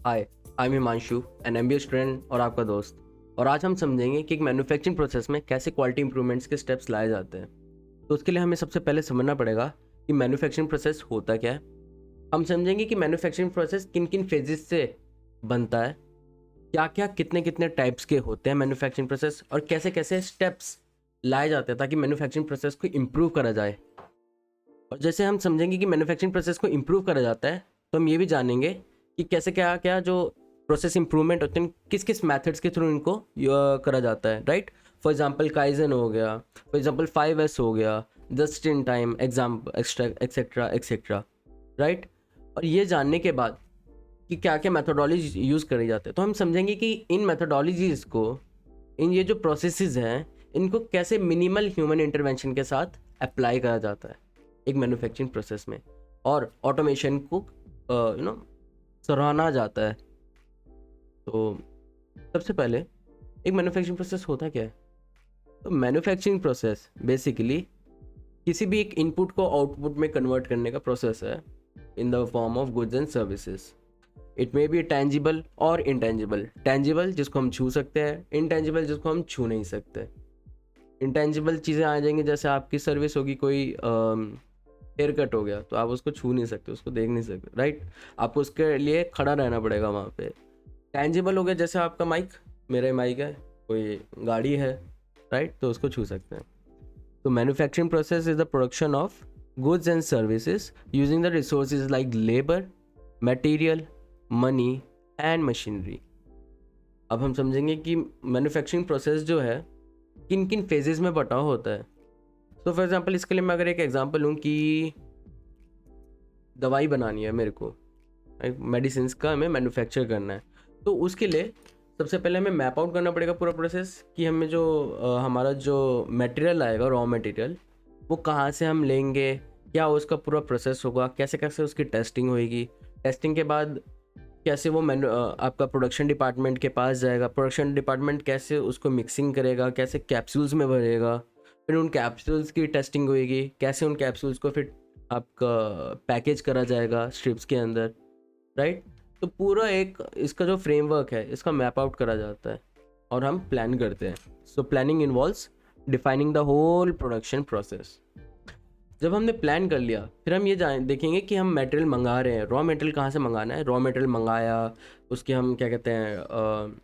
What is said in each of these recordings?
Hi, I am Himanshu, an MBA student और आपका दोस्त। और आज हम समझेंगे कि एक मैन्युफैक्चरिंग प्रोसेस में कैसे क्वालिटी इंप्रूवमेंट्स के स्टेप्स लाए जाते हैं। तो उसके लिए हमें सबसे पहले समझना पड़ेगा कि मैन्युफैक्चरिंग प्रोसेस होता क्या है। हम समझेंगे कि मैन्युफैक्चरिंग प्रोसेस किन किन फेजेस से बनता है, क्या क्या कितने कितने टाइप्स के होते हैं मैन्युफैक्चरिंग प्रोसेस, और कैसे कैसे स्टेप्स लाए जाते हैं ताकि मैन्युफैक्चरिंग प्रोसेस को इम्प्रूव करा जाए। और जैसे हम समझेंगे कि मैन्युफैक्चरिंग प्रोसेस को इम्प्रूव करा जाता है, तो हम ये भी जानेंगे कि कैसे क्या क्या जो प्रोसेस इंप्रूवमेंट होते हैं किस किस मेथड्स के थ्रू इनको करा जाता है, राइट। फॉर एग्जांपल काइजन हो गया, फॉर एग्जांपल 5S हो गया, just in time example etcetera etcetera, right. और ये जानने के बाद कि क्या क्या मैथोडोलॉजी यूज़ करी जाते हैं, तो हम समझेंगे कि इन मैथोडोलॉजीज़ को, इन ये जो प्रोसेसेस हैं, इनको कैसे मिनिमल ह्यूमन इंटरवेंशन के साथ अप्लाई करा जाता है एक मैन्युफैक्चरिंग प्रोसेस में, और ऑटोमेशन को सराहना जाता है। तो सबसे पहले एक मैन्युफैक्चरिंग प्रोसेस होता क्या है। तो मैन्युफैक्चरिंग प्रोसेस बेसिकली किसी भी एक इनपुट को आउटपुट में कन्वर्ट करने का प्रोसेस है in the form of goods and services. It may be tangible और इनटेंजिबल। टेंजिबल जिसको हम छू सकते हैं, इनटेंजिबल जिसको हम छू नहीं सकते। इंटेंजिबल चीज़ें आ जाएंगी, जैसे आपकी सर्विस होगी, कोई हेयर कट हो गया तो आप उसको छू नहीं सकते, उसको देख नहीं सकते, राइट। आपको उसके लिए खड़ा रहना पड़ेगा वहाँ पे। टेंजिबल हो गया जैसे आपका माइक, मेरा माइक है, कोई गाड़ी है, राइट, तो उसको छू सकते हैं। तो manufacturing process is the production of goods and services using the resources like labour, material, money and machinery. अब हम समझेंगे कि मैन्युफैक्चरिंग प्रोसेस जो है किन किन फेजेस में बटा होता है। तो फॉर एग्जांपल इसके लिए मैं अगर एक एग्जांपल लूँ कि दवाई बनानी है मेरे को, मेडिसिन का हमें मैन्युफैक्चर करना है, तो उसके लिए सबसे पहले हमें मैप आउट करना पड़ेगा पूरा प्रोसेस कि हमें जो हमारा जो मटेरियल आएगा, रॉ मटेरियल, वो कहाँ से हम लेंगे, क्या उसका पूरा प्रोसेस होगा, कैसे कैसे उसकी टेस्टिंग होएगी, टेस्टिंग के बाद कैसे वो आपका प्रोडक्शन डिपार्टमेंट के पास जाएगा, प्रोडक्शन डिपार्टमेंट कैसे उसको मिक्सिंग करेगा, कैसे कैप्सूल्स में भरेगा, फिर उन कैप्सूल्स की टेस्टिंग होएगी, कैसे उन कैप्सूल्स को फिर आपका पैकेज करा जाएगा स्ट्रिप्स के अंदर, राइट। तो पूरा एक इसका जो फ्रेमवर्क है इसका मैप आउट करा जाता है और हम प्लान करते हैं। So planning involves defining the whole production process. जब हमने प्लान कर लिया, फिर हम ये देखेंगे कि हम मटेरियल मंगा रहे हैं, रॉ मटेरियल कहाँ से मंगाना है। रॉ मटेरियल मंगाया, उसकी हम क्या कहते हैं,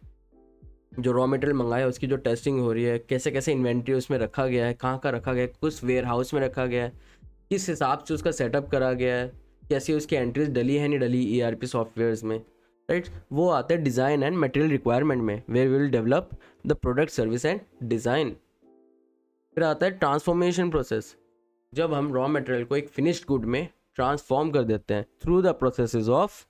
जो रॉ मटेरियल मंगाया उसकी जो टेस्टिंग हो रही है, कैसे कैसे इन्वेंट्री उसमें रखा गया है, कहाँ रखा गया है, किस वेयर हाउस में रखा गया है, किस हिसाब से उसका सेटअप करा गया है, कैसी उसकी एंट्रीज डली है नहीं डली ERP सॉफ्टवेयर्स में, राइट। वो आता है डिज़ाइन एंड मटेरियल रिक्वायरमेंट में, where will develop the product service and design. फिर आता है ट्रांसफॉर्मेशन प्रोसेस, जब हम रॉ मटेरियल को एक फिनिश्ड गुड में ट्रांसफॉर्म कर देते हैं through the processes of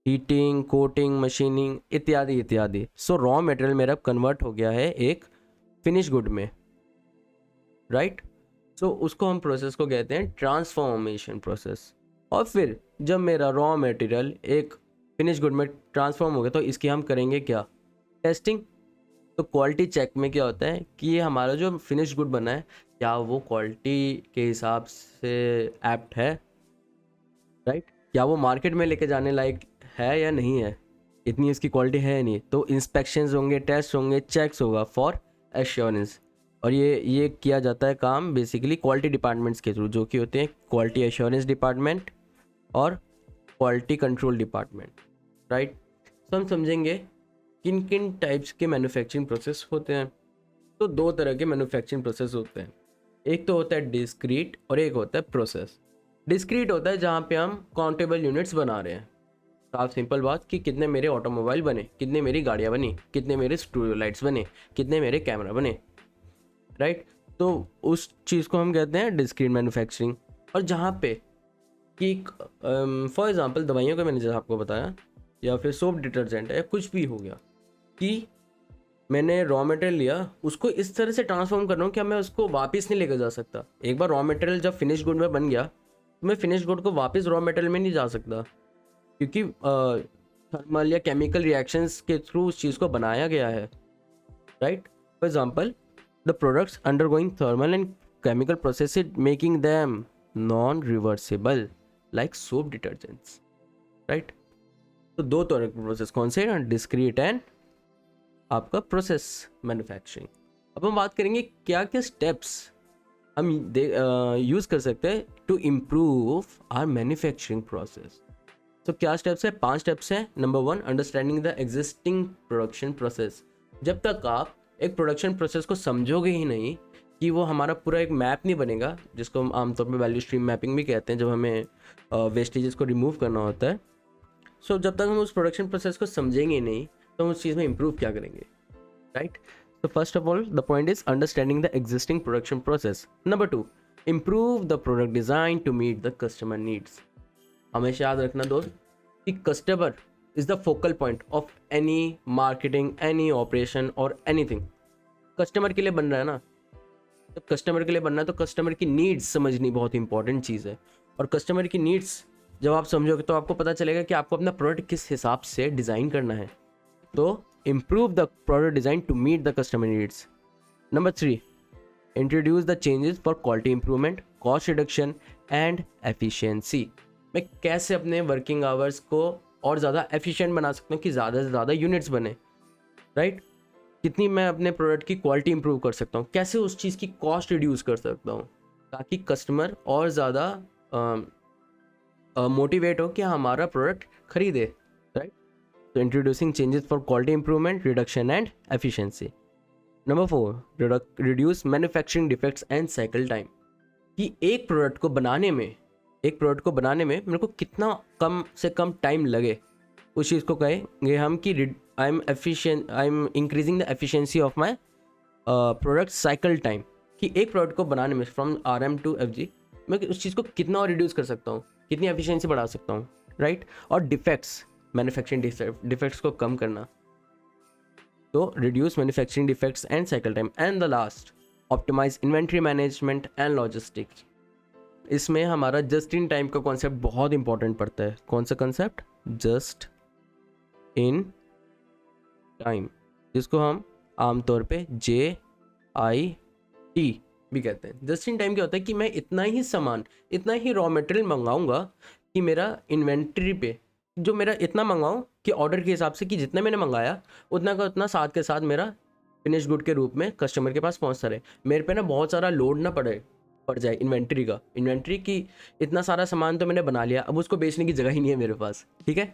heating, coating, machining इत्यादि इत्यादि। सो रॉ मटेरियल मेरा कन्वर्ट हो गया है एक फिनिश गुड में, राइट। सो उसको हम प्रोसेस को कहते हैं ट्रांसफॉर्मेशन प्रोसेस। और फिर जब मेरा रॉ मटेरियल एक फिनिश गुड में ट्रांसफॉर्म हो गया तो इसकी हम करेंगे क्या, टेस्टिंग। तो क्वालिटी चेक में क्या होता है कि ये हमारा जो फिनिश गुड बना है क्या वो क्वालिटी के हिसाब से एप्ट है, राइट, क्या वो मार्केट में लेके जाने लायक है या नहीं है, इतनी इसकी क्वालिटी है या नहीं। तो इंस्पेक्शंस होंगे, टेस्ट होंगे, चेक्स होगा फॉर एश्योरेंस। और ये किया जाता है काम बेसिकली क्वालिटी डिपार्टमेंट्स के थ्रू, जो कि होते हैं क्वालिटी एश्योरेंस डिपार्टमेंट और क्वालिटी कंट्रोल डिपार्टमेंट, राइट। तो हम समझेंगे किन किन टाइप्स के मैन्युफैक्चरिंग प्रोसेस होते हैं। तो दो तरह के मैन्युफैक्चरिंग प्रोसेस होते हैं, एक तो होता है डिस्क्रीट और एक होता है प्रोसेस। डिस्क्रीट होता है जहाँ पे हम काउंटेबल यूनिट्स बना रहे हैं, साफ सिंपल बात कि कितने मेरे ऑटोमोबाइल बने, कितने मेरी गाड़ियाँ बनी, कितने मेरे स्टूडियो लाइट्स बने, कितने मेरे कैमरा बने, राइट। तो उस चीज़ को हम कहते हैं डिस्क्रीट मैन्युफैक्चरिंग। और जहाँ पे कि फॉर एग्जांपल दवाइयों का मैंने जैसे आपको बताया, या फिर सोप डिटर्जेंट है या कुछ भी हो गया, कि मैंने रॉ मटेरियल लिया, उसको इस तरह से ट्रांसफॉर्म कर रहा हूँ कि मैं उसको वापस नहीं लेकर जा सकता। एक बार रॉ मटेरियल जब फिनिश गुड में बन गया तो मैं फिनिश गुड को वापस रॉ मटेरियल में नहीं जा सकता, क्योंकि थर्मल या केमिकल रिएक्शंस के थ्रू उस चीज़ को बनाया गया है, right. For example the products undergoing thermal and chemical process making them non reversible like soap detergents, right. तो दो तरह के प्रोसेस कौन से हैं, डिस्क्रीट एंड आपका प्रोसेस मैन्युफैक्चरिंग। अब हम बात करेंगे क्या क्या स्टेप्स हम यूज़ कर सकते हैं to improve our manufacturing process. तो क्या स्टेप्स है, 5 स्टेप्स हैं। Number 1, understanding the existing production process. जब तक आप एक प्रोडक्शन प्रोसेस को समझोगे ही नहीं कि वो हमारा पूरा एक मैप नहीं बनेगा, जिसको हम आमतौर पे वैल्यू स्ट्रीम मैपिंग भी कहते हैं, जब हमें वेस्टेजेस को रिमूव करना होता है। सो जब तक हम उस प्रोडक्शन प्रोसेस को समझेंगे नहीं तो हम उस चीज़ में इम्प्रूव क्या करेंगे, right. So first of all, the point is understanding the existing production process. Number 2, improve the product design to meet the customer needs. हमेशा याद रखना दोस्त कि customer is the focal point of any marketing, any operation और anything. Customer के लिए बन रहा है ना, जब कस्टमर के लिए बनना है तो कस्टमर की नीड्स समझनी बहुत इंपॉर्टेंट चीज़ है। और कस्टमर की नीड्स जब आप समझोगे तो आपको पता चलेगा कि आपको अपना प्रोडक्ट किस हिसाब से डिज़ाइन करना है। तो improve the product design to meet the customer needs. Number 3, introduce the changes for quality improvement, cost reduction and efficiency. मैं कैसे अपने वर्किंग आवर्स को और ज़्यादा एफिशिएंट बना सकता हूँ कि ज़्यादा से ज़्यादा यूनिट्स बने, राइट। कितनी मैं अपने प्रोडक्ट की क्वालिटी इंप्रूव कर सकता हूँ, कैसे उस चीज़ की कॉस्ट रिड्यूस कर सकता हूँ ताकि कस्टमर और ज़्यादा मोटिवेट हो कि हमारा प्रोडक्ट खरीदे, right. So introducing changes for quality improvement, reduction and efficiency. Number 4, reduce manufacturing defects and cycle time. कि एक प्रोडक्ट को बनाने में मेरे को कितना कम से कम टाइम लगे, उस चीज़ को कहेंगे हम कि I am increasing the efficiency of my product cycle time. कि एक प्रोडक्ट को बनाने में फ्रॉम RM to FG मैं उस चीज़ को कितना और रिड्यूस कर सकता हूँ, कितनी एफिशिएंसी बढ़ा सकता हूँ, राइट। और डिफेक्ट्स, मैन्युफैक्चरिंग डिफेक्ट्स को कम करना, तो reduce manufacturing defects and cycle time. And the last, optimise inventory management and logistics. इसमें हमारा जस्ट इन टाइम का कॉन्सेप्ट बहुत इंपॉर्टेंट पड़ता है। कौन सा कॉन्सेप्ट, जस्ट इन टाइम, जिसको हम आमतौर पे JIT भी कहते हैं। जस्ट इन टाइम क्या होता है कि मैं इतना ही सामान, इतना ही रॉ मटेरियल मंगाऊंगा कि मेरा इन्वेंट्री पे जो मेरा इतना मंगाऊं कि ऑर्डर के हिसाब से कि जितना मैंने मंगाया उतना का उतना साथ के साथ मेरा फिनिश गुड के रूप में कस्टमर के पास पहुंचता रहे। मेरे पे ना बहुत सारा लोड ना पड़ जाए इन्वेंट्री की। इतना सारा सामान तो मैंने बना लिया, अब उसको बेचने की जगह ही नहीं है मेरे पास, ठीक है।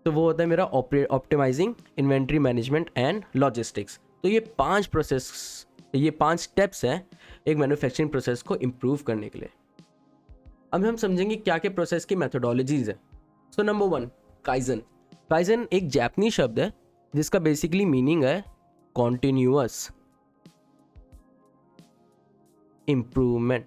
तो वो होता है मेरा optimising inventory management and logistics. तो ये 5 स्टेप्स हैं एक मैन्युफैक्चरिंग प्रोसेस को इम्प्रूव करने के लिए। अब हम समझेंगे क्या क्या प्रोसेस की मैथोडोलॉजीज है। सो नंबर 1, काइजन एक जापानीज शब्द है जिसका बेसिकली मीनिंग है कॉन्टिन्यूअस इम्प्रूवमेंट।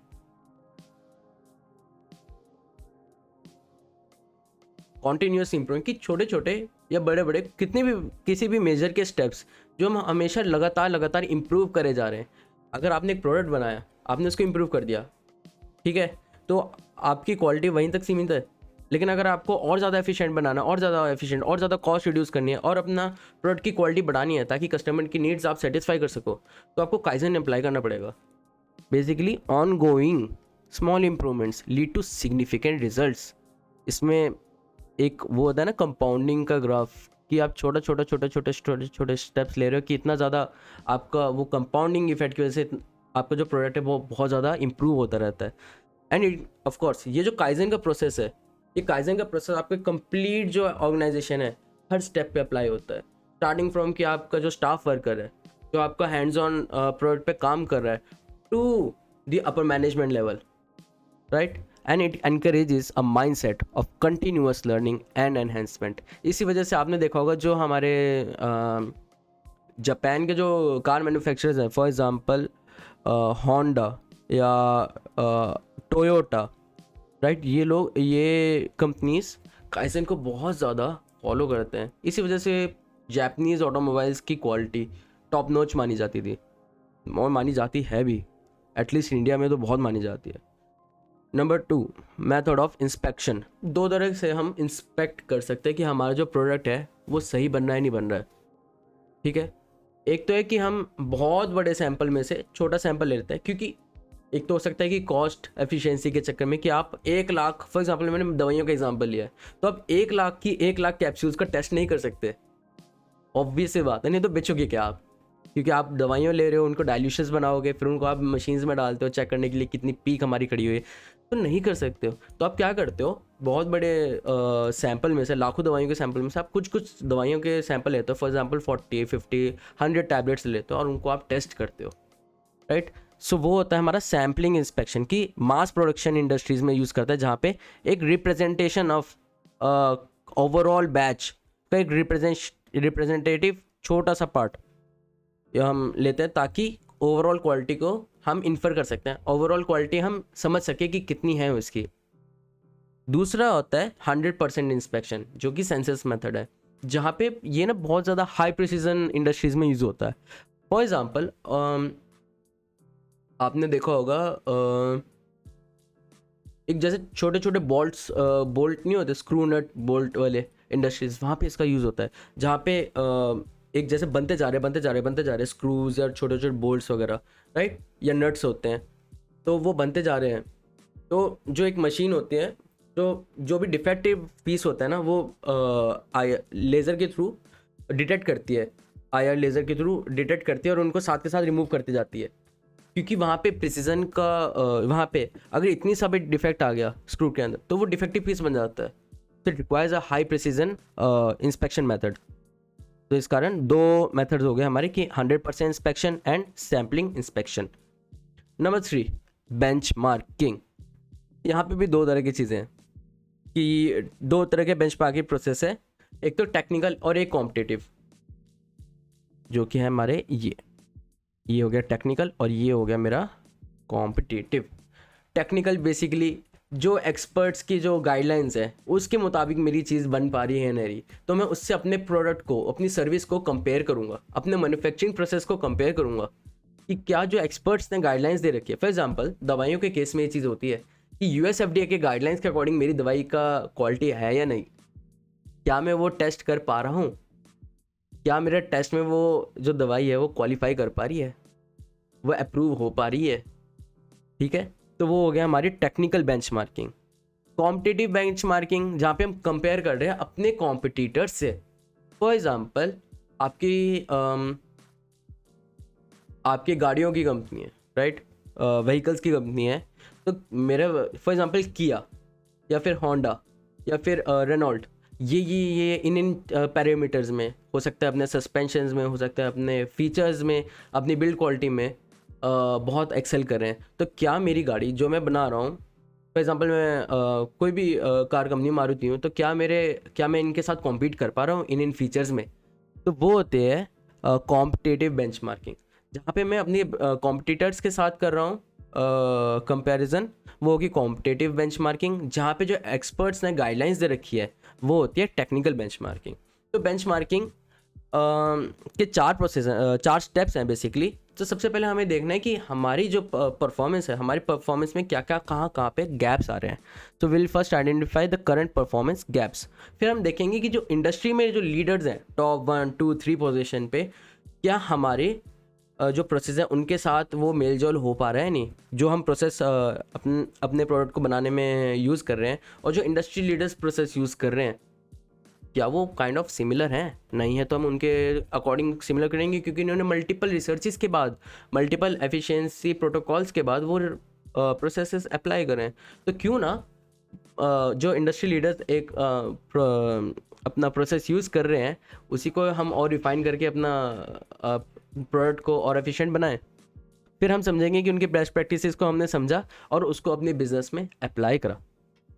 कॉन्टिन्यूअस इम्प्रूवमेंट कि छोटे छोटे या बड़े बड़े किसी भी मेजर के स्टेप्स जो हम हमेशा लगातार इम्प्रूव करे जा रहे हैं। अगर आपने एक प्रोडक्ट बनाया, आपने उसको इम्प्रूव कर दिया, ठीक है, तो आपकी क्वालिटी वहीं तक सीमित है। लेकिन अगर आपको और ज़्यादा एफिशिएंट बनाना, और ज़्यादा कॉस्ट रिड्यूस करनी है और अपना प्रोडक्ट की क्वालिटी बढ़ानी है ताकि कस्टमर की नीड्स आप सेटिस्फाई कर सको, तो आपको काइजन अप्लाई करना पड़ेगा। Basically ongoing small improvements lead to significant results. इसमें एक वो होता है ना कंपाउंडिंग का ग्राफ, कि आप छोटे स्टेप्स ले रहे हो कि इतना ज़्यादा आपका वो कंपाउंडिंग इफेक्ट की वजह से आपका जो प्रोडक्ट है वो बहुत ज़्यादा इंप्रूव होता रहता है। एंड ऑफ कोर्स ये जो काइजन का प्रोसेस है, ये काइजन का प्रोसेस आपके कंप्लीट जो ऑर्गेनाइजेशन है हर स्टेप पे अप्लाई होता है। स्टार्टिंग फ्रॉम कि आपका जो स्टाफ वर्कर है, जो आपका हैंड्स ऑन प्रोडक्ट पे काम कर रहा है, to the upper management level, right. And it encourages a mindset of continuous learning and enhancement. इसी वजह से आपने देखा होगा जो हमारे जापान के जो कार मैन्युफैक्चरर्स हैं, फॉर एग्जांपल होंडा या टोयोटा, राइट, ये कंपनीज काइजन को बहुत ज़्यादा फॉलो करते हैं। इसी वजह से जापानीज़ ऑटोमोबाइल्स की क्वालिटी टॉप नॉच मानी जाती थी और मानी जाती है भी, एटलीस्ट इंडिया में तो बहुत मानी जाती है। Number 2, method of inspection. 2 तरह से हम इंस्पेक्ट कर सकते हैं कि हमारा जो प्रोडक्ट है वो सही बन रहा है नहीं बन रहा है, ठीक है। एक तो है कि हम बहुत बड़े सैंपल में से छोटा सैंपल ले लेते हैं, क्योंकि एक तो हो सकता है कि कॉस्ट एफिशिएंसी के चक्कर में कि आप 1 लाख, फॉर एग्जांपल मैंने दवाइयों का एग्जांपल लिया है, तो आप 1 लाख की 1 लाख कैप्सूल्स का टेस्ट नहीं कर सकते, ऑब्वियस सी बात है, नहीं तो बेचोगे क्या आप? क्योंकि आप दवाइयाँ ले रहे हो, उनको डाइल्यूशंस बनाओगे, फिर उनको आप मशीन्स में डालते हो चेक करने के लिए कितनी पीक हमारी खड़ी हुई है, तो नहीं कर सकते हो। तो आप क्या करते हो, बहुत बड़े सैंपल में से, लाखों दवाइयों के सैंपल में से आप कुछ कुछ दवाइयों के सैंपल लेते हो, फॉर एग्जांपल 40, 50, 100 टैबलेट्स लेते हो और उनको आप टेस्ट करते हो, राइट। सो वो होता है हमारा सैम्पलिंग इंस्पेक्शन की मास प्रोडक्शन इंडस्ट्रीज में यूज़ करता है, जहाँ पे एक रिप्रेजेंटेशन ऑफ ओवरऑल बैच का एक रिप्रेजेंटेटिव छोटा सा पार्ट हम लेते हैं, ताकि ओवरऑल क्वालिटी को हम इन्फर कर सकते हैं, ओवरऑल क्वालिटी हम समझ सके कि कितनी है उसकी। दूसरा होता है 100% इंस्पेक्शन, जो कि सेंसस मेथड है, जहाँ पे ये ना बहुत ज़्यादा हाई प्रिसीजन इंडस्ट्रीज में यूज़ होता है। फॉर एग्जांपल आपने देखा होगा एक जैसे छोटे छोटे बोल्ट नहीं होते, स्क्रू नट बोल्ट वाले इंडस्ट्रीज, वहाँ पे इसका यूज़ होता है, जहाँ पे एक जैसे बनते जा रहे स्क्रूज या छोटे छोटे बोल्ट्स वगैरह, राइट, या नट्स होते हैं, तो वो बनते जा रहे हैं। तो जो एक मशीन होती है, तो जो भी डिफेक्टिव पीस होता है ना, वो लेज़र के थ्रू डिटेक्ट करती है, IR लेज़र के थ्रू डिटेक्ट करती है और उनको साथ के साथ रिमूव करती जाती है, क्योंकि वहाँ पे प्रिसीजन का वहाँ पे अगर इतनी सा भी डिफेक्ट आ गया स्क्रू के अंदर, तो वो डिफेक्टिव पीस बन जाता है। तो it requires a high precision inspection method. तो इस कारण 2 मेथड्स हो गए हमारे कि 100% inspection and sampling inspection. Number 3, benchmarking. यहाँ पे भी 2 तरह की चीज़ें हैं कि 2 तरह के बेंचमार्किंग प्रोसेस है, एक तो टेक्निकल और एक कॉम्पिटिटिव, जो कि है हमारे ये हो गया टेक्निकल और ये हो गया मेरा कॉम्पिटिटिव। टेक्निकल बेसिकली जो एक्सपर्ट्स की जो गाइडलाइंस है उसके मुताबिक मेरी चीज़ बन पा रही है नहीं, तो मैं उससे अपने प्रोडक्ट को, अपनी सर्विस को कंपेयर करूँगा, अपने मैन्युफैक्चरिंग प्रोसेस को कंपेयर करूँगा कि क्या जो एक्सपर्ट्स ने गाइडलाइंस दे रखी है। फॉर एग्जांपल दवाइयों के केस में ये चीज़ होती है कि USFDA के गाइडलाइंस के अकॉर्डिंग मेरी दवाई का क्वालिटी है या नहीं, क्या मैं वो टेस्ट कर पा रहा हूँ, क्या मेरे टेस्ट में वो जो दवाई है वो क्वालिफाई कर पा रही है, वो अप्रूव हो पा रही है, ठीक है। तो वो हो गया हमारी टेक्निकल बेंचमार्किंग। कॉम्पिटिटिव बेंचमार्किंग, जहाँ पे हम कंपेयर कर रहे हैं अपने कॉम्पिटिटर्स से। फॉर एग्जांपल आपकी गाड़ियों की कंपनी है, राइट, व्हीकल्स की कंपनी है, तो मेरे फॉर एग्जांपल किया या फिर होंडा या फिर रेनॉल्ट, ये इन पैरामीटर्स में हो सकता है, अपने सस्पेंशंस में हो सकता है, अपने फीचर्स में, अपनी बिल्ड क्वालिटी में बहुत एक्सेल कर रहे हैं। तो क्या मेरी गाड़ी जो मैं बना रहा हूँ, फॉर एग्जांपल मैं कोई भी कार कंपनी मारुति हूँ, तो क्या मैं इनके साथ कॉम्पीट कर पा रहा हूँ इन फीचर्स में? तो वो होते हैं कॉम्पिटिटिव बेंचमार्किंग, जहाँ पे मैं अपनी कॉम्पिटिटर्स के साथ कर रहा हूँ कंपैरिजन, वो होगी कॉम्पिटिटिव बेंचमार्किंग। जहाँ पे जो एक्सपर्ट्स ने गाइडलाइंस दे रखी है वो होती है टेक्निकल बेंचमार्किंग। तो बेंचमार्किंग के 4 स्टेप्स हैं बेसिकली। तो सबसे पहले हमें देखना है कि हमारी जो परफॉर्मेंस है, हमारी परफॉर्मेंस में क्या क्या कहाँ पे गैप्स आ रहे हैं। तो will first identify the current performance gaps. फिर हम देखेंगे कि जो इंडस्ट्री में जो लीडर्स हैं टॉप 1, 2, 3 पोजीशन पे, क्या हमारे जो प्रोसेस है उनके साथ वो मेल जोल हो पा रहा है नहीं, जो हम प्रोसेस अपने प्रोडक्ट को बनाने में यूज़ कर रहे हैं और जो इंडस्ट्री लीडर्स प्रोसेस यूज़ कर रहे हैं, क्या वो काइंड ऑफ सिमिलर हैं? नहीं है तो हम उनके अकॉर्डिंग सिमिलर करेंगे, क्योंकि इन्होंने मल्टीपल रिसर्चेस के बाद, मल्टीपल एफिशिएंसी प्रोटोकॉल्स के बाद वो प्रोसेसेस अप्लाई करें। तो क्यों ना जो इंडस्ट्री लीडर्स एक अपना प्रोसेस यूज़ कर रहे हैं उसी को हम और रिफाइन करके अपना प्रोडक्ट को और एफिशिएंट बनाएं। फिर हम समझेंगे कि उनके बेस्ट प्रैक्टिसेस को हमने समझा और उसको अपने बिजनेस में अप्लाई करा,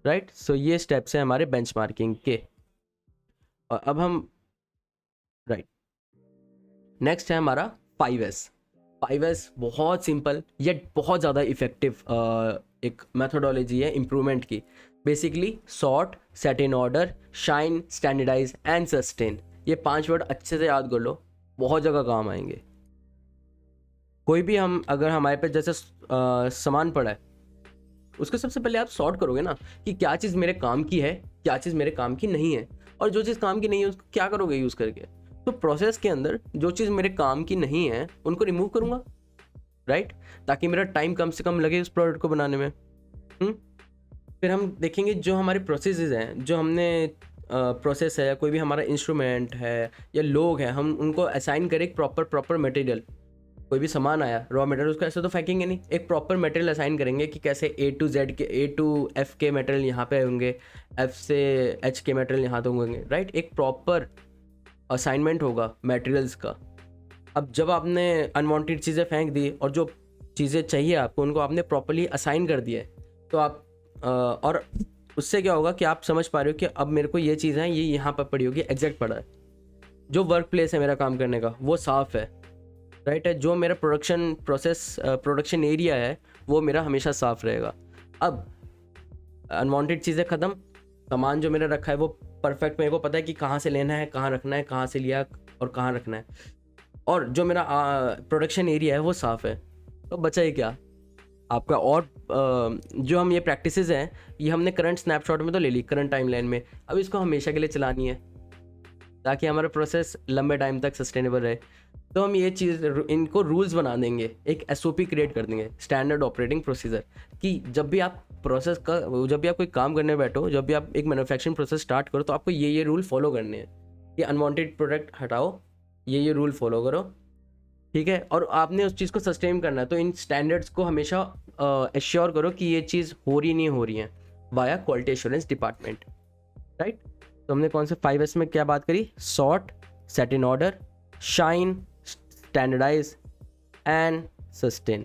राइट। सो ये स्टेप्स हैं हमारे बेंचमार्किंग के। और अब हम राइट, नेक्स्ट है हमारा 5S। 5S बहुत सिंपल येट बहुत ज़्यादा इफेक्टिव एक मेथोडोलॉजी है इम्प्रूवमेंट की। Basically sort, set in order, shine, standardise and sustain. ये 5 वर्ड अच्छे से याद कर लो, बहुत जगह काम आएंगे। कोई भी हम अगर हमारे पे जैसे सामान पड़ा है, उसको सबसे पहले आप सॉर्ट करोगे ना कि क्या चीज़ मेरे काम की है, क्या चीज़ मेरे काम की नहीं है, और जो चीज़ काम की नहीं है उसको क्या करोगे यूज़ करके। तो प्रोसेस के अंदर जो चीज़ मेरे काम की नहीं है उनको रिमूव करूँगा, राइट, ताकि मेरा टाइम कम से कम लगे उस प्रोडक्ट को बनाने में। फिर हम देखेंगे जो हमारे प्रोसेसेस हैं, जो हमने प्रोसेस है, कोई भी हमारा इंस्ट्रूमेंट है या लोग हैं, हम उनको असाइन करें एक प्रॉपर मटेरियल। कोई भी सामान आया रॉ मटेरियल, उसको ऐसे तो फेंकेंगे नहीं, एक प्रॉपर मटेरियल असाइन करेंगे कि कैसे A टू F के मटेरियल यहाँ पे होंगे, F से H के मटेरियल यहाँ तो होंगे, राइट। एक प्रॉपर असाइनमेंट होगा मटेरियल्स का। अब जब आपने अनवांटेड चीज़ें फेंक दी और जो चीज़ें चाहिए आपको उनको आपने प्रॉपरली असाइन कर दिया है, तो आप और उससे क्या होगा कि आप समझ पा रहे हो कि अब मेरे को ये चीज़ है, ये यहाँ पर पड़ी होगी, एग्जैक्ट पड़ा है। जो वर्क प्लेस है मेरा काम करने का वो साफ़ है, राइट है। जो मेरा प्रोडक्शन एरिया है वो मेरा हमेशा साफ़ रहेगा। अब अनवांटेड चीज़ें ख़त्म, सामान जो मेरा रखा है वो परफेक्ट, मेरे को पता है कि कहाँ से लेना है, कहाँ रखना है, कहाँ से लिया और कहाँ रखना है। और जो मेरा प्रोडक्शन एरिया है वो साफ़ है, तो बचा ही क्या आपका। और जो हम ये प्रैक्टिसेस हैं, ये हमने करंट स्नैपशॉट में तो ले ली, करंट टाइमलाइन में। अब इसको हमेशा के लिए चलानी है ताकि हमारा प्रोसेस लंबे टाइम तक सस्टेनेबल रहे। तो हम ये चीज़ इनको रूल्स बना देंगे, एक SOP क्रिएट कर देंगे, स्टैंडर्ड ऑपरेटिंग प्रोसीजर, कि जब भी आप जब भी आप कोई काम करने बैठो, जब भी आप एक मैन्युफैक्चरिंग प्रोसेस स्टार्ट करो, तो आपको ये रूल फॉलो करने हैं कि अनवांटेड प्रोडक्ट हटाओ, ये रूल फॉलो करो, ठीक है। और आपने उस चीज़ को सस्टेन करना है, तो इन स्टैंडर्ड्स को हमेशा एश्योर करो कि ये चीज़ हो रही नहीं हो रही है via quality assurance department, right. तो हमने कौन से 5S में क्या बात करी? Sort, set in order, shine, standardise and sustain.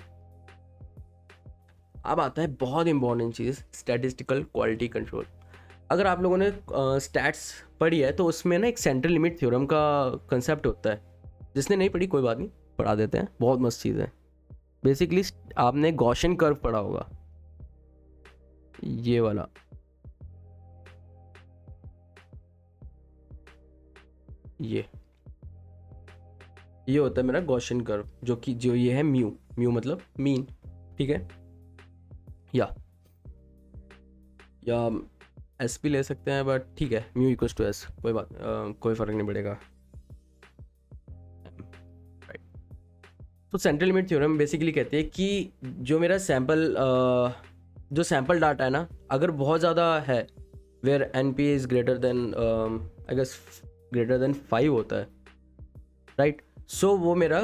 अब आता है बहुत इंपॉर्टेंट चीज़, स्टैटिस्टिकल क्वालिटी कंट्रोल। अगर आप लोगों ने स्टैट्स पढ़ी है तो उसमें ना एक सेंट्रल लिमिट थ्योरम का कंसेप्ट होता है। जिसने नहीं पढ़ी कोई बात नहीं, पढ़ा देते हैं, बहुत मस्त चीज़ है। बेसिकली आपने गॉसियन कर्व पढ़ा होगा, ये वाला, ये होता है मेरा गॉसियन कर्व, जो ये है म्यू मतलब मीन, ठीक है। या एस भी ले सकते हैं, बट ठीक है, म्यू इक्वल्स टू एस, कोई बात कोई फ़र्क नहीं पड़ेगा, राइट। तो सेंट्रल लिमिट थ्योरम बेसिकली कहते हैं कि जो मेरा जो सैम्पल डाटा है ना, अगर बहुत ज़्यादा है, where NP is greater than I guess greater than 5 होता है, राइट। सो वो मेरा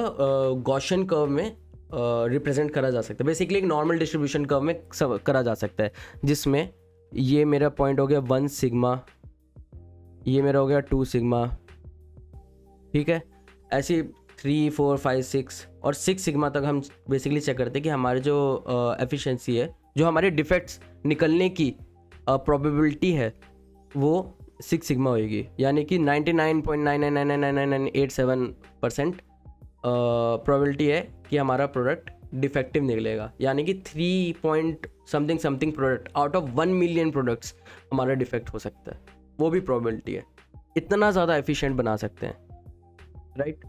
गॉसियन कर्व में रिप्रेजेंट करा जा सकता है। बेसिकली एक नॉर्मल डिस्ट्रीब्यूशन कर्व में करा जा सकता है, जिसमें ये मेरा पॉइंट हो गया 1 सिग्मा, ये मेरा हो गया 2 सिग्मा, ठीक है। ऐसे 3, 4, 5, 6 और 6 सिग्मा तक हम बेसिकली चेक करते हैं कि हमारे जो एफिशिएंसी है, जो हमारे डिफेक्ट्स निकलने की प्रोबेबिलिटी है, वो 6 सिग्मा होगी, यानी कि 99.99999987% प्रोबेबिलिटी है कि हमारा प्रोडक्ट डिफेक्टिव निकलेगा, यानी कि 3 point something product out of 1 million products हमारा डिफेक्ट हो सकता है, वो भी प्रोबेबिलिटी है। इतना ज़्यादा एफिशिएंट बना सकते हैं, right.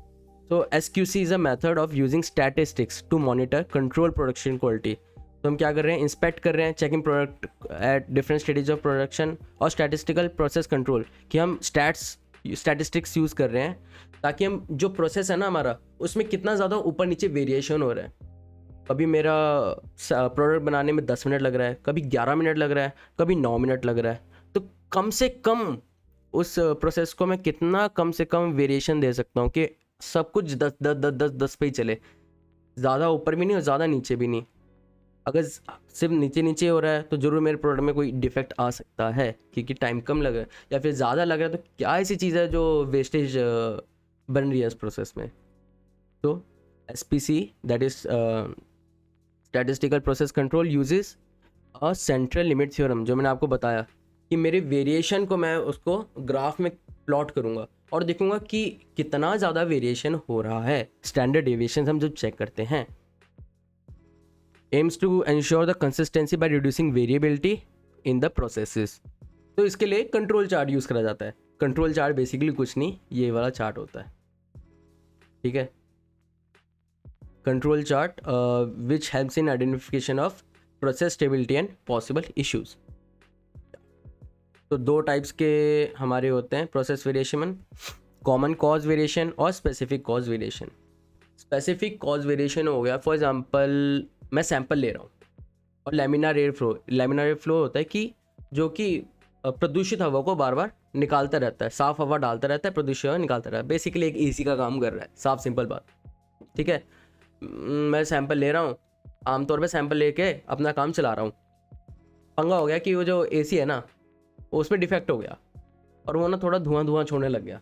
So SQC is a method of using statistics to monitor control production quality. तो हम क्या कर रहे हैं, इंस्पेक्ट कर रहे हैं, checking product at different stages of production, और स्टैटिस्टिकल प्रोसेस कंट्रोल, कि हम स्टैटिस्टिक्स यूज़ कर रहे हैं ताकि हम जो प्रोसेस है ना हमारा, उसमें कितना ज़्यादा ऊपर नीचे वेरिएशन हो रहा है। कभी मेरा प्रोडक्ट बनाने में 10 मिनट लग रहा है, कभी 11 मिनट लग रहा है, कभी 9 मिनट लग रहा है, तो कम से कम उस प्रोसेस को मैं कितना कम से कम वेरिएशन दे सकता हूँ कि सब कुछ 10 पे ही चले, ज़्यादा ऊपर भी नहीं और ज़्यादा नीचे भी नहीं। अगर सिर्फ नीचे हो रहा है तो ज़रूर मेरे प्रोडक्ट में कोई डिफेक्ट आ सकता है, क्योंकि टाइम कम लगा या फिर ज़्यादा लग रहा है, तो क्या ऐसी चीज़ है जो वेस्टेज बन रही है इस प्रोसेस में। तो SPC, that is statistical process control, uses a central limit theorem, जो मैंने आपको बताया कि मेरे वेरिएशन को मैं उसको ग्राफ में प्लॉट करूँगा और देखूंगा कि कितना ज़्यादा वेरिएशन हो रहा है। स्टैंडर्ड डेविएशन हम जब चेक करते हैं, aims to ensure the consistency by reducing variability in the processes. तो इसके लिए कंट्रोल चार्ट यूज़ करा जाता है। कंट्रोल चार्ट बेसिकली कुछ नहीं, ये वाला चार्ट होता है, ठीक है। Control chart which helps in identification of process stability and possible issues. तो 2 टाइप्स के हमारे होते हैं process variation, common cause variation और specific cause variation. Specific cause variation हो गया, फॉर एग्जांपल मैं सैंपल ले रहा हूँ और लैमिनार एयर फ्लो होता है कि जो कि प्रदूषित हवा को बार बार निकालता रहता है, साफ हवा डालता रहता है, प्रदूषित हवा निकालता रहता है, बेसिकली एक एसी का काम कर रहा है, साफ सिंपल बात। ठीक है, मैं सैंपल ले रहा हूँ, आमतौर पे सैंपल लेके अपना काम चला रहा हूँ। पंगा हो गया कि वो जो एसी है ना, वो उसमें डिफेक्ट हो गया और वो ना थोड़ा धुआं धुआं छोड़ने लग गया,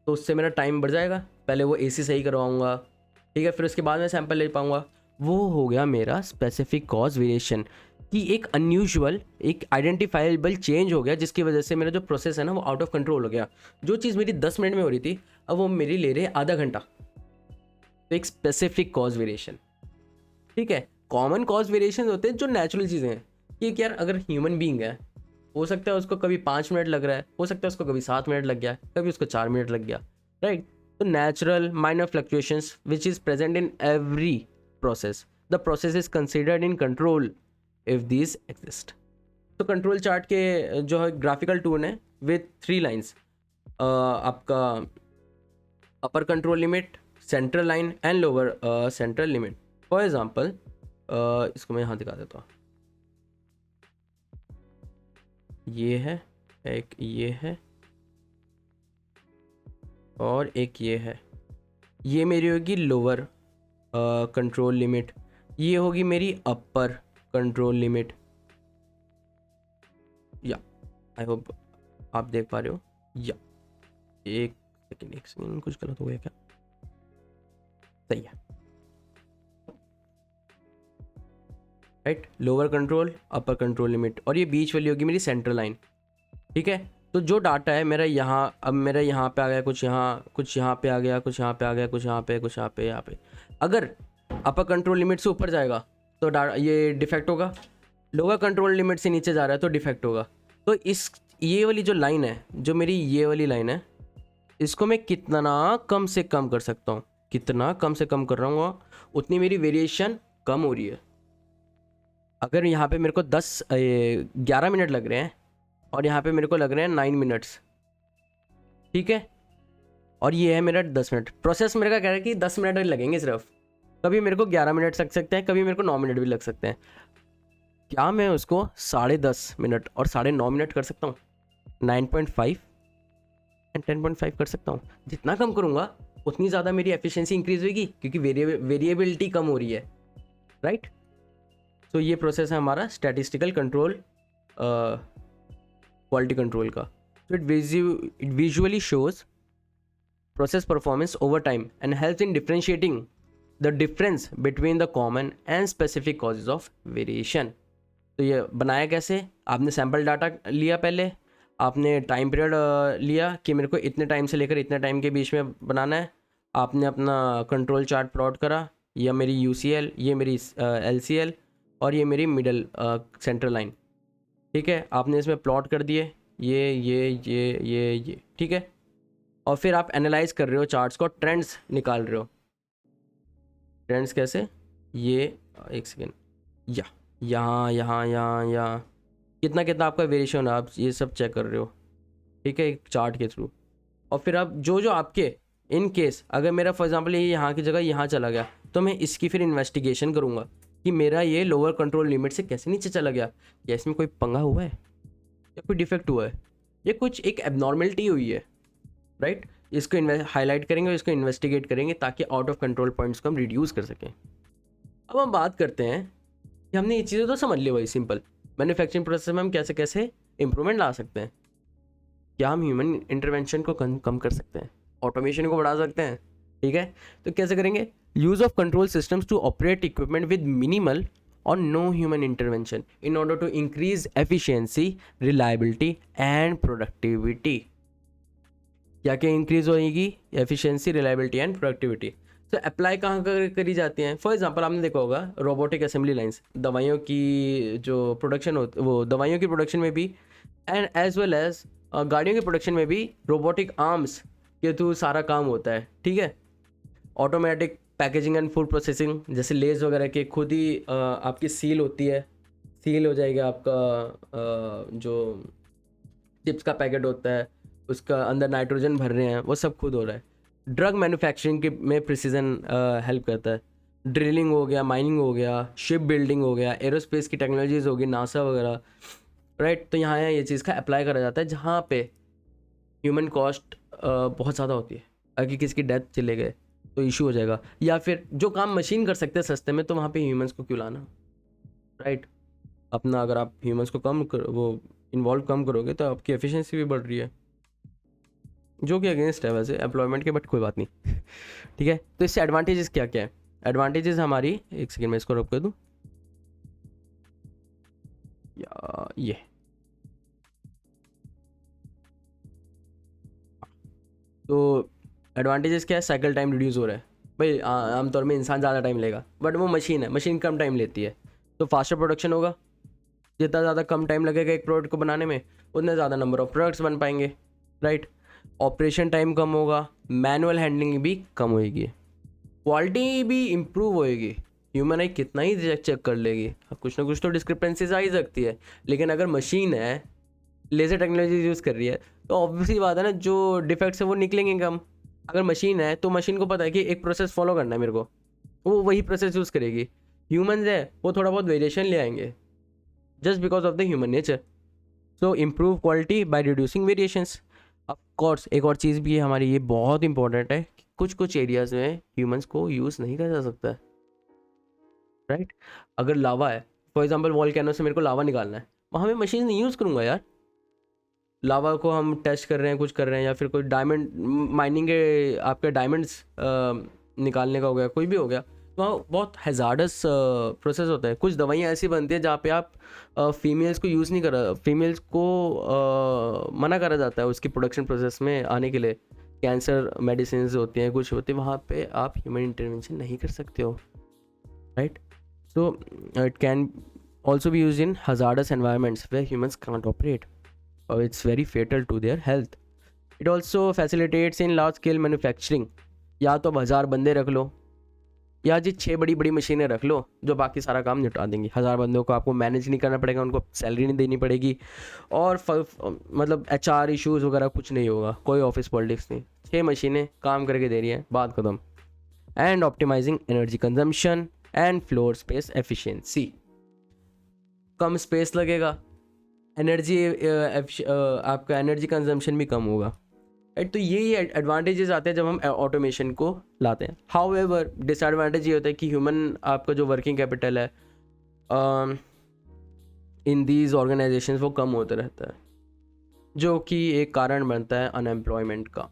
तो उससे मेरा टाइम बढ़ जाएगा। पहले वो एसी सही करवाऊंगा, ठीक है, फिर उसके बाद मैं सैंपल ले पाऊंगा। वो हो गया मेरा स्पेसिफिक कॉज वेरिएशन कि एक अनयूजुअल, एक आइडेंटिफाइबल चेंज हो गया, जिसकी वजह से मेरा जो प्रोसेस है ना वो आउट ऑफ कंट्रोल हो गया। जो चीज़ मेरी 10 मिनट में हो रही थी, अब वो मेरी ले रही है आधा घंटा। तो एक स्पेसिफिक कॉज वेरिएशन। ठीक है, कॉमन कॉज वेरिएशन होते हैं जो नेचुरल चीज़ें हैं, कि यार अगर ह्यूमन बीइंग है, हो सकता है उसको कभी 5 मिनट लग रहा है, हो सकता है उसको कभी 7 मिनट लग गया, कभी उसको 4 मिनट लग गया, राइट। तो natural minor fluctuations which is present in every process, the process is considered in control if this exist. तो कंट्रोल चार्ट के जो है ग्राफिकल टूल है विथ 3 लाइन्स, आपका upper control limit, central line and lower central limit. For example इसको मैं यहाँ दिखा देता हूँ, ये है, एक ये है और एक ये है। ये मेरी होगी लोअर कंट्रोल लिमिट, ये होगी मेरी अपर कंट्रोल लिमिट। या आई होप आप देख पा रहे हो। या एक सेकेंड कुछ गलत हो गया क्या? सही है, right. Lower control, upper control limit, और ये बीच वाली होगी मेरी सेंट्रल लाइन। ठीक है, तो जो डाटा है मेरा यहाँ, अब मेरा यहाँ पे आ गया, कुछ यहाँ पे आ गया, कुछ यहाँ पे आ गया, कुछ यहाँ पे, कुछ यहाँ पे। अगर अपर कंट्रोल लिमिट से ऊपर जाएगा तो ये डिफेक्ट होगा, लोअर कंट्रोल लिमिट से नीचे जा रहा है तो डिफेक्ट होगा। तो ये वाली जो लाइन है, जो मेरी ये वाली लाइन है, इसको मैं कितना कम से कम कर सकता हूँ, कितना कम से कम कर रहा हूँ उतनी मेरी वेरिएशन कम हो रही है। अगर यहाँ पे मेरे को 11 मिनट लग रहे हैं और यहाँ पे मेरे को लग रहे हैं 9 मिनट्स, ठीक है, और ये है मेरा 10 मिनट, प्रोसेस मेरे का कह रहा है कि 10 मिनट लगेंगे सिर्फ। कभी मेरे को 11 मिनट लग सकते हैं, कभी मेरे को 9 मिनट भी लग सकते हैं। क्या मैं उसको 10.5 मिनट और 9.5 मिनट कर सकता हूँ? 9.5 एंड 10.5 कर सकता हूँ। जितना कम करूँगा उतनी ज़्यादा मेरी एफिशिएंसी इंक्रीज होगी, क्योंकि वेरिएबिलिटी कम हो रही है, राइट। तो ये प्रोसेस है हमारा स्टैटिस्टिकल कंट्रोल, क्वालिटी कंट्रोल का। तो it visually shows process performance over time and helps in differentiating the difference between the common and specific causes of variation. तो ये बनाया कैसे? आपने सैम्पल डाटा लिया, पहले आपने टाइम पीरियड लिया कि मेरे को इतने टाइम से लेकर इतने टाइम के बीच में बनाना है। आपने अपना कंट्रोल चार्ट प्लॉट करा, या मेरी UCL, ये मेरी LCL, और ये मेरी मिडल सेंट्रल लाइन। ठीक है, आपने इसमें प्लॉट कर दिए ये, ठीक है। और फिर आप एनालाइज कर रहे हो चार्ट्स को, ट्रेंड्स निकाल रहे हो। ट्रेंड्स कैसे? ये एक सेकेंड, यहाँ कितना आपका वेरिएशन है, आप ये सब चेक कर रहे हो, ठीक है, एक चार्ट के थ्रू। और फिर आप जो आपके, इन केस अगर मेरा फॉर एग्जांपल ये यहाँ की जगह यहाँ चला गया, तो मैं इसकी फिर इन्वेस्टिगेशन करूँगा कि मेरा ये लोअर कंट्रोल लिमिट से कैसे नीचे चला गया, या इसमें कोई पंगा हुआ है, या कोई डिफेक्ट हुआ है, या कुछ एक एबनॉर्मलिटी हुई है, राइट। इसको हाईलाइट करेंगे और इसको इन्वेस्टिगेट करेंगे ताकि आउट ऑफ कंट्रोल पॉइंट्स को हम रिड्यूस कर सकें। अब हम बात करते हैं कि हमने ये चीज़ें तो समझ ली, वही सिंपल मैन्युफैक्चरिंग प्रोसेस में हम कैसे कैसे इंप्रूवमेंट ला सकते हैं। क्या हम ह्यूमन इंटरवेंशन को कम कर सकते हैं, ऑटोमेशन को बढ़ा सकते हैं, ठीक है। तो कैसे करेंगे? Use of control systems to operate equipment with minimal और no human intervention in order to increase efficiency, reliability and productivity. क्या क्या इंक्रीज होएगी? Efficiency, reliability and productivity. तो अप्लाई कहाँ करी जाती हैं? फॉर एग्जांपल आपने देखा होगा रोबोटिक असेंबली लाइंस, दवाइयों की जो प्रोडक्शन होती, वो दवाइयों की प्रोडक्शन में भी, एंड एज वेल एज गाड़ियों के प्रोडक्शन में भी रोबोटिक आर्म्स के थ्रू सारा काम होता है, ठीक है। Automatic packaging and food processing, जैसे लेज वगैरह के खुद ही आपकी सील होती है, सील हो जाएगा आपका जो चिप्स का पैकेट होता है, उसका अंदर नाइट्रोजन भर रहे हैं, वो सब खुद हो रहा है। ड्रग मैन्युफैक्चरिंग के में प्रिसीजन हेल्प करता है। ड्रिलिंग हो गया, माइनिंग हो गया, शिप बिल्डिंग हो गया, एरोस्पेस की टेक्नोलॉजीज होगी, नासा वगैरह, राइट। तो यहाँ ये चीज़ का अप्लाई करा जाता है जहाँ पे ह्यूमन कॉस्ट बहुत ज़्यादा होती है। अगर किसी की डेथ चले गए तो इशू हो जाएगा, या फिर जो काम मशीन कर सकते हैं सस्ते में, तो वहाँ पे ह्यूमंस को क्यों लाना, राइट। अपना अगर आप ह्यूमंस को वो इन्वॉल्व कम करोगे तो आपकी एफिशिएंसी भी बढ़ रही है, जो कि अगेंस्ट है वैसे एम्प्लॉयमेंट के, बट कोई बात नहीं। ठीक है, तो इससे एडवांटेजेस क्या क्या है? एडवांटेजेस हमारी, एक सेकेंड में इसको रोक कर दूँ, या ये तो एडवांटेजेस क्या है? साइकिल टाइम रिड्यूस हो रहा है भाई। आमतौर में इंसान ज़्यादा टाइम लेगा, बट वो मशीन है, मशीन कम टाइम लेती है, तो फास्टर प्रोडक्शन होगा। जितना ज़्यादा कम टाइम लगेगा एक प्रोडक्ट को बनाने में, उतने ज़्यादा नंबर ऑफ प्रोडक्ट्स बन पाएंगे, राइट। ऑपरेशन टाइम कम होगा, मैनुअल हैंडलिंग भी कम होएगी, क्वालिटी भी इम्प्रूव होएगी। ह्यूमन आई कितना ही चेक कर लेगी, अब कुछ ना कुछ तो डिस्क्रिपेंसीज आ ही सकती है, लेकिन अगर मशीन है, लेज़र टेक्नोलॉजी यूज़ कर रही है, तो ऑब्वियसली बात है ना, जो डिफेक्ट्स है वो निकलेंगे कम। अगर मशीन है तो मशीन को पता है कि एक प्रोसेस फॉलो करना है मेरे को, वो वही प्रोसेस यूज़ करेगी। ह्यूमंस है वो थोड़ा बहुत वेरिएशन ले आएंगे, just because of the human nature. So improve quality by reducing variations. Of course एक और चीज़ भी है हमारी, ये बहुत इंपॉर्टेंट है, कुछ कुछ एरियाज में ह्यूमंस को यूज़ नहीं करा जा सकता है, राइट। अगर लावा है, फॉर एग्जाम्पल वॉल्केनो से मेरे को लावा निकालना है, वहाँ मैं मशीन नहीं यूज़ करूँगा यार। लावा को हम टेस्ट कर रहे हैं, कुछ कर रहे हैं, या फिर कोई डायमंड माइनिंग के आपके डायमंड्स निकालने का हो गया, कोई भी हो गया, तो वहाँ बहुत हैज़ार्डस प्रोसेस होता है। कुछ दवाइयाँ ऐसी बनती है जहाँ पे आप फीमेल्स को यूज़ नहीं करा, फीमेल्स को मना करा जाता है उसकी प्रोडक्शन प्रोसेस में आने के लिए। कैंसर मेडिसिन होती हैं, कुछ होती है, वहाँ पे आप ह्यूमन इंटरवेंशन नहीं कर सकते हो, right. So it can also be use in hazardous environments where humans can't operate, or it's very fatal to their health. It also facilitates in large scale manufacturing. या तो 1000 बंदे रख लो, या जी 6 बड़ी बड़ी मशीनें रख लो जो बाकी सारा काम निपटा देंगी। 1000 बंदों को आपको मैनेज नहीं करना पड़ेगा, उनको सैलरी नहीं देनी पड़ेगी, और मतलब HR इश्यूज़ वगैरह कुछ नहीं होगा, कोई ऑफिस पॉलिटिक्स नहीं, 6 मशीनें काम करके दे रही हैं, बात खत्म। And optimising energy consumption and floor space efficiency. कम स्पेस लगेगा, एनर्जी आपका एनर्जी कंजम्पशन भी कम होगा, राइट। तो यही एडवांटेजेस आते हैं जब हम ऑटोमेशन को लाते हैं। हाउएवर डिसएडवांटेज ये होता है कि ह्यूमन आपका जो वर्किंग कैपिटल है इन दीज ऑर्गेनाइजेशंस वो कम होता रहता है, जो कि एक कारण बनता है अनएम्प्लॉयमेंट का।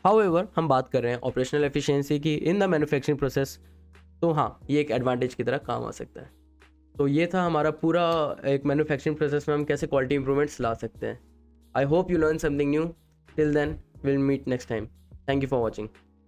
हाउएवर हम बात कर रहे हैं ऑपरेशनल एफिशिएंसी की इन द मैन्युफैक्चरिंग प्रोसेस, तो हाँ ये एक एडवांटेज की तरह काम आ सकता है। तो ये था हमारा पूरा एक मैन्युफैक्चरिंग प्रोसेस में हम कैसे क्वालिटी इंप्रूवमेंट्स ला सकते हैं। I hope you learn something new. Till then will meet next time. Thank you for watching.